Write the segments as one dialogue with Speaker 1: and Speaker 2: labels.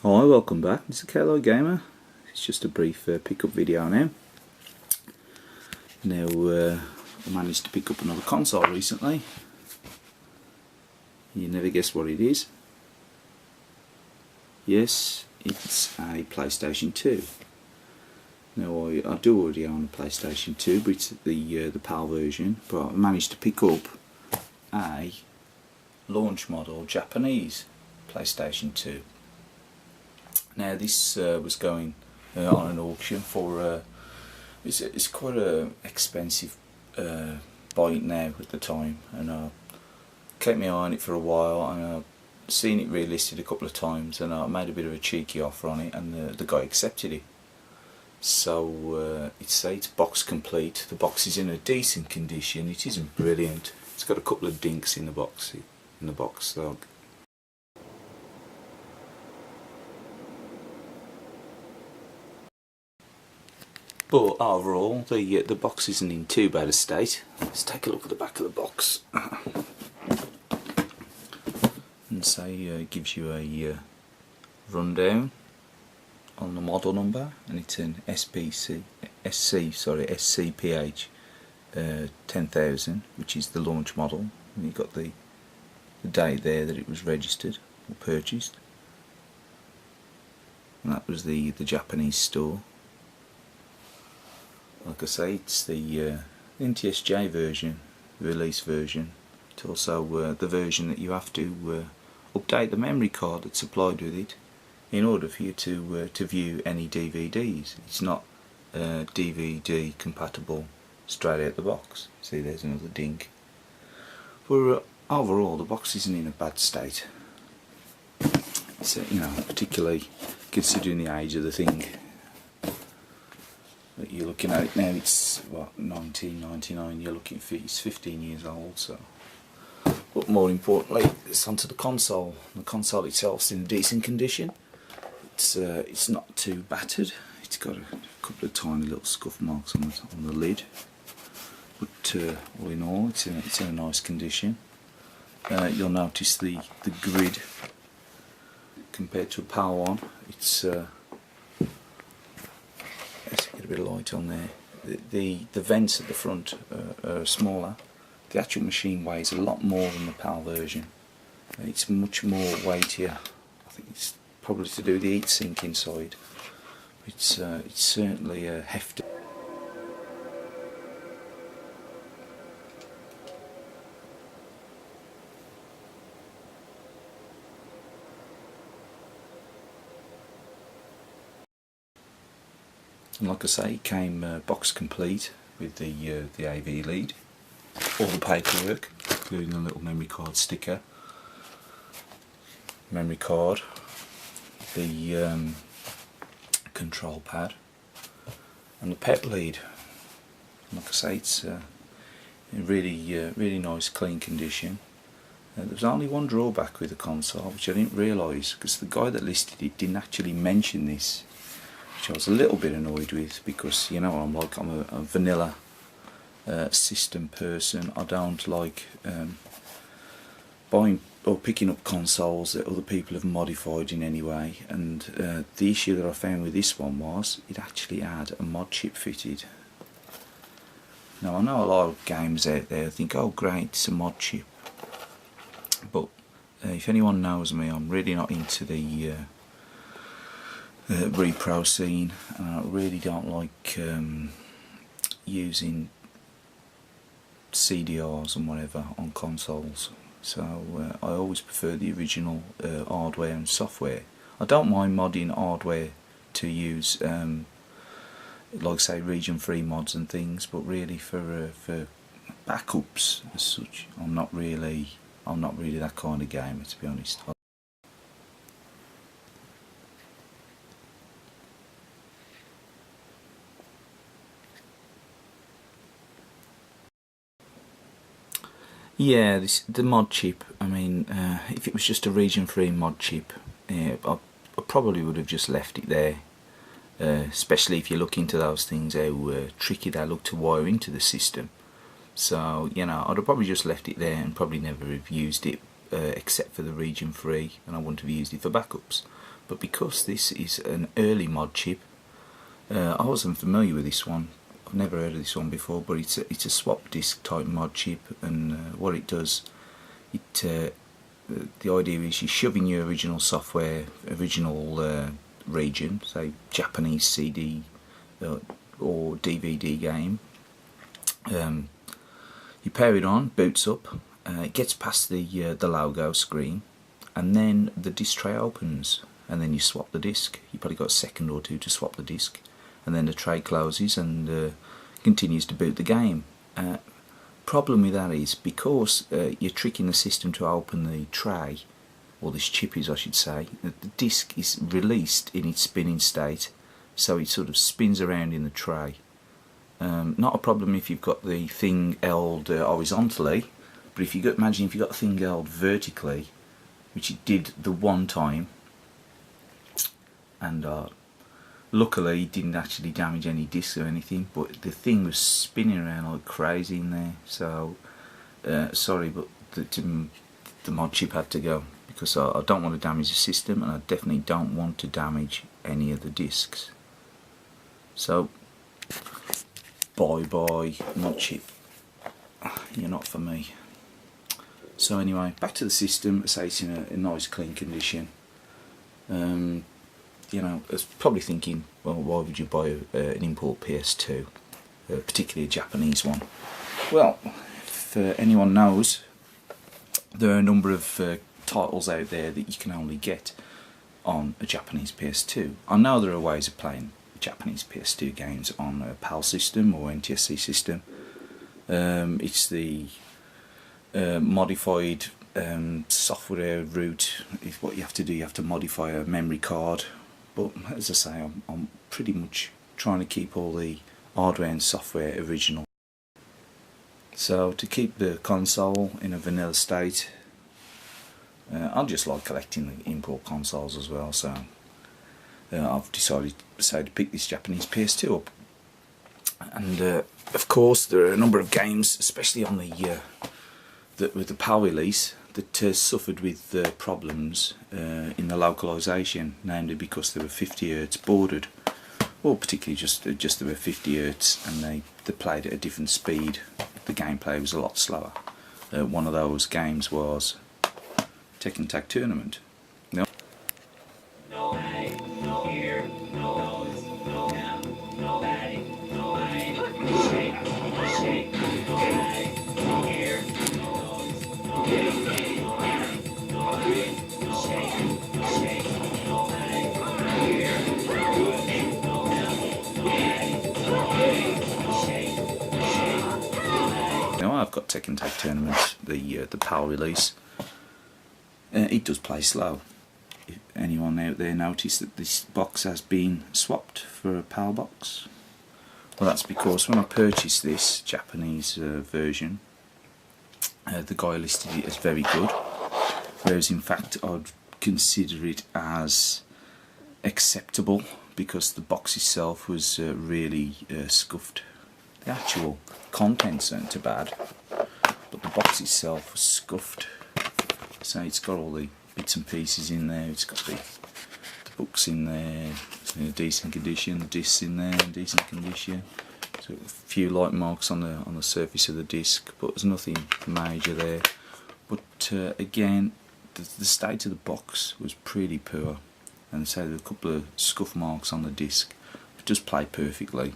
Speaker 1: Hi, welcome back. This is Kello Gamer. It's just a brief pickup video now. I managed to pick up another console recently. You never guess what it is. Yes, it's a PlayStation 2. Now I do already own a PlayStation 2, but it's the PAL version. But I managed to pick up a launch model Japanese PlayStation 2. Now this was going on an auction for it's quite a expensive buy now at the time, and I kept my eye on it for a while, and I've seen it relisted a couple of times, and I made a bit of a cheeky offer on it, and the guy accepted it. So it's box complete. The box is in a decent condition. It isn't brilliant. It's got a couple of dinks in the box. So but overall, the box isn't in too bad a state. Let's take a look at the back of the box. And say it gives you a rundown on the model number, and it's an SCPH 10,000, which is the launch model. And you've got the date there that it was registered or purchased, and that was the Japanese store. Like I say, it's the NTSC-J version, release version. It's also the version that you have to update the memory card that's supplied with it in order for you to view any DVDs. It's not DVD compatible straight out the box. See, there's another dink. But overall, the box isn't in a bad state. It's, particularly considering the age of the thing that you're looking at it now. It's what, 1999. You're looking for, it's 15 years old. So, but more importantly, it's onto the console. The console itself's in decent condition. It's not too battered. It's got a couple of tiny little scuff marks on the lid, but all in all, it's in a nice condition. You'll notice the grid compared to a PAL one. It's let's get a bit of light on there. The vents at the front are smaller. The actual machine weighs a lot more than the PAL version. It's much more weightier. I think it's probably to do with the heat sink inside. It's certainly hefty. And like I say, it came box complete with the AV lead, all the paperwork, including a little memory card sticker, memory card, the control pad, and the PEP lead. Like I say, it's in really nice, clean condition. There's only one drawback with the console, which I didn't realise, because the guy that listed it didn't actually mention this, which I was a little bit annoyed with, because you know I'm a vanilla system person. I don't like buying or picking up consoles that other people have modified in any way, and the issue that I found with this one was it actually had a mod chip fitted. Now I know a lot of games out there think, oh great, it's a mod chip, but if anyone knows me, I'm really not into the repro scene, and I really don't like using CDRs and whatever on consoles. So I always prefer the original hardware and software. I don't mind modding hardware to use like say region free mods and things, but really for backups as such, I'm not really that kind of gamer, to be honest. Yeah, the mod chip, I mean, if it was just a region free mod chip, I probably would have just left it there, especially if you look into those things, how tricky they look to wire into the system. So, I'd have probably just left it there and probably never have used it except for the region free, and I wouldn't have used it for backups. but because this is an early mod chip, I wasn't familiar with this one. I've never heard of this one before, but it's a swap disk type mod chip, and what it does, the idea is you're shoving your original software, original region, say Japanese CD or DVD game. You pair it on, boots up, it gets past the logo screen, and then the disk tray opens, and then you swap the disk. You probably got a second or two to swap the disk, and then the tray closes and continues to boot the game. Problem with that is, because you're tricking the system to open the tray, or this chip is, I should say, the disk is released in its spinning state, so it sort of spins around in the tray. Not a problem if you've got the thing held horizontally, but if imagine if you've got the thing held vertically, which it did the one time, and luckily it didn't actually damage any discs or anything, but the thing was spinning around like crazy in there. So sorry, but the mod chip had to go, because I don't want to damage the system, and I definitely don't want to damage any of the discs. So bye bye mod chip, you're not for me. So anyway, back to the system. Say it's in a nice clean condition. You know, I was probably thinking, well, why would you buy an import PS2, particularly a Japanese one? Well, if anyone knows, there are a number of titles out there that you can only get on a Japanese PS2. I know there are ways of playing Japanese PS2 games on a PAL system or NTSC system. It's the modified software route. Is what you have to do. You have to modify a memory card. But as I say, I'm pretty much trying to keep all the hardware and software original. So to keep the console in a vanilla state, I just like collecting the import consoles as well. So I've decided to pick this Japanese PS2 up. And of course there are a number of games, especially on with the PAL release, that suffered with problems in the localization, namely because they were 50 Hz bordered, or particularly just they were 50 Hz and they played at a different speed. The gameplay was a lot slower. One of those games was Tekken Tag Tournament. No. No way, no here, no nose, no down, no batting, no way, shake, shake, no way, no here, no nose, no way. Now I've got Tekken Tag Tournament, the PAL release. It does play slow. If anyone out there noticed that this box has been swapped for a PAL box, well, that's because when I purchased this Japanese version, the guy listed it as very good, whereas in fact I'd consider it as acceptable, because the box itself was really scuffed. The actual contents aren't too bad, but the box itself was scuffed. So it's got all the bits and pieces in there. It's got the books in there, it's in a decent condition. The discs in there in decent condition. So a few light marks on the surface of the disc, but there's nothing major there. But again, the state of the box was pretty poor, and so there were a couple of scuff marks on the disc, but just played perfectly.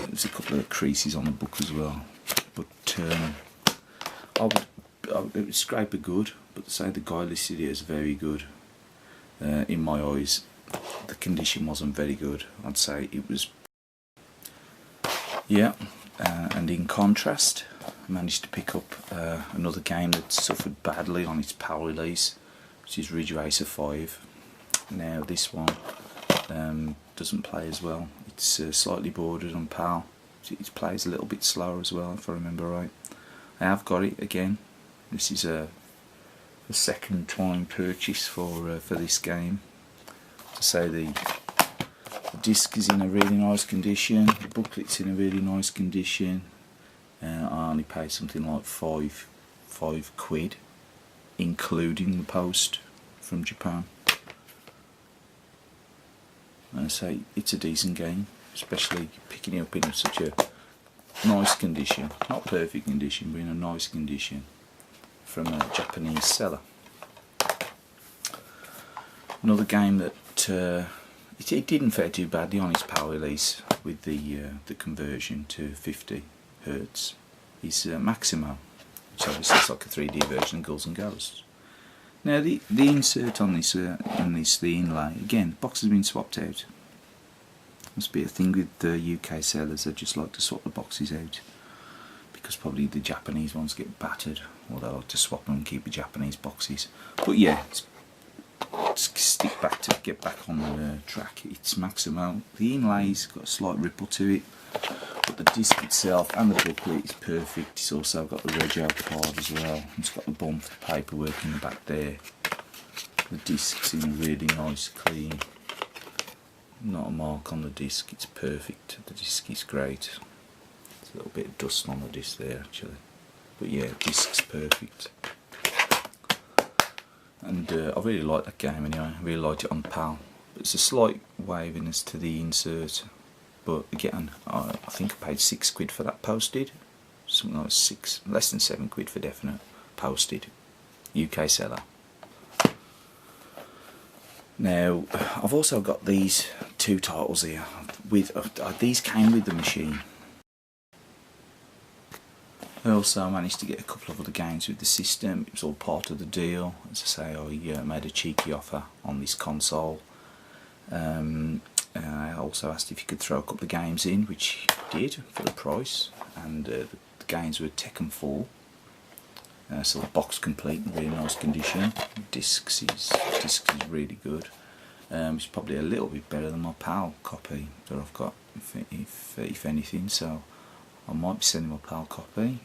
Speaker 1: There's a couple of creases on the book as well, but it would scrape a good, but say the guy listed it as very good. In my eyes, the condition wasn't very good. I'd say it was, yeah. And in contrast, I managed to pick up another game that suffered badly on its PAL release, which is Ridge Racer 5. Now this one doesn't play as well. It's slightly bordered on PAL, it plays a little bit slower as well, if I remember right. I have got it again. This is a second time purchase for this game. To say the disc is in a really nice condition, the booklet's in a really nice condition. I only paid something like five quid, including the post from Japan. And I say it's a decent game, especially picking it up in such a nice condition, not perfect condition, but in a nice condition, from a Japanese seller. Another game that it didn't fare too badly on its PAL release with the conversion to 50 Hz is Maximo, which obviously is like a 3D version of Ghouls and Ghosts. Now the insert on this the inlay, again, the box has been swapped out. Must be a thing with the UK sellers, they just like to swap the boxes out because probably the Japanese ones get battered, or they like to swap them and keep the Japanese boxes. But yeah, get back on the track. It's Maximo. The inlay's got a slight ripple to it, but the disc itself and the booklet is perfect. It's also got the rego card as well. It's got the bump for the paperwork in the back there. The disc's in a really nice, clean, not a mark on the disc. It's perfect. The disc is great. There's a little bit of dust on the disc there actually, but yeah, the disc's perfect. And I really like that game anyway. I really liked it on PAL. But it's a slight waviness to the insert. But again, I think I paid 6 quid for that posted. Something like less than 7 quid for definite posted. UK seller. Now, I've also got these 2 titles here. These came with the machine. I also managed to get a couple of other games with the system. It was all part of the deal. As I say, I made a cheeky offer on this console. I also asked if you could throw a couple of games in, which you did for the price. And the games were Tekken 4. So the box complete in really nice condition. Discs is really good. It's probably a little bit better than my PAL copy that I've got, if anything. So I might be sending my PAL copy.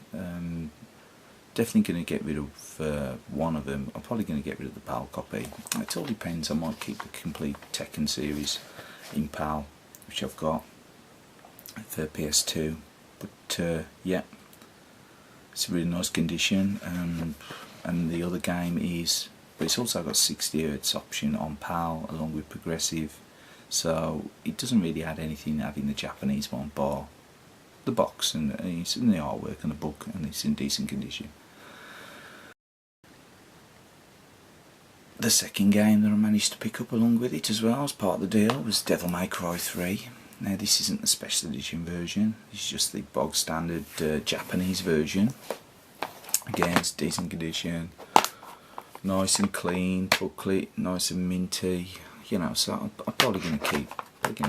Speaker 1: Definitely going to get rid of one of them. I'm probably going to get rid of the PAL copy. It all depends. I might keep the complete Tekken series in PAL, which I've got for PS2. But yeah, it's a really nice condition. And the other game is, but it's also got 60 Hz option on PAL along with progressive. So it doesn't really add anything having the Japanese one, bar the box and it's in the artwork and the book, and it's in decent condition. The second game that I managed to pick up along with it as well as part of the deal was Devil May Cry 3. Now this isn't the special edition version, it's just the bog standard Japanese version. Again, it's decent condition, nice and clean, booklet, nice and minty, you know, so I'm probably going to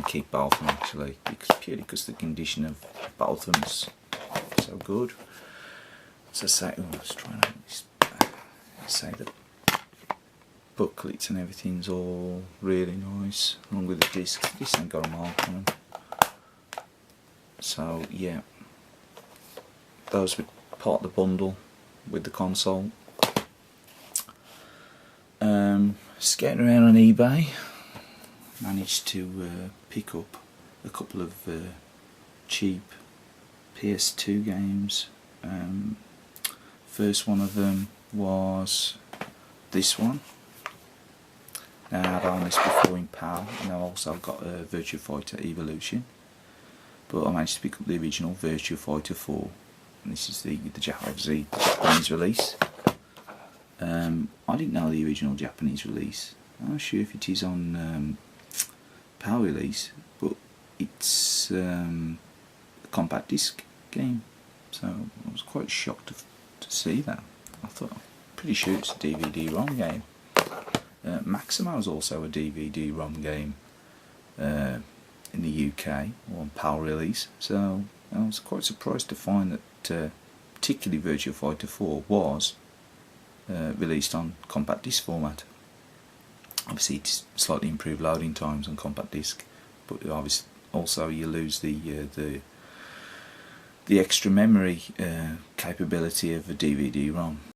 Speaker 1: keep both of them actually, purely because the condition of both of them is so good. As I say, let's try and say the booklets and everything's all really nice, along with the discs. This ain't got a mark on them. So yeah, those were part of the bundle with the console. Skating around on eBay, managed to pick up a couple of cheap PS2 games. First one of them was this one. Now I've owned this before in PAL, and I've also got a Virtua Fighter Evolution, but I managed to pick up the original Virtua Fighter 4, and this is the Japanese release. I didn't know the original Japanese release. I'm not sure if it is on PAL release, but it's a compact disc game, so I was quite shocked to see that. I thought, I'm pretty sure it's a DVD-ROM game. Maximo is also a DVD-ROM game in the UK, or on PAL release, so I was quite surprised to find that particularly Virtua Fighter 4 was released on compact disc format. Obviously it's slightly improved loading times on compact disc, but obviously also you lose the the extra memory capability of a DVD-ROM.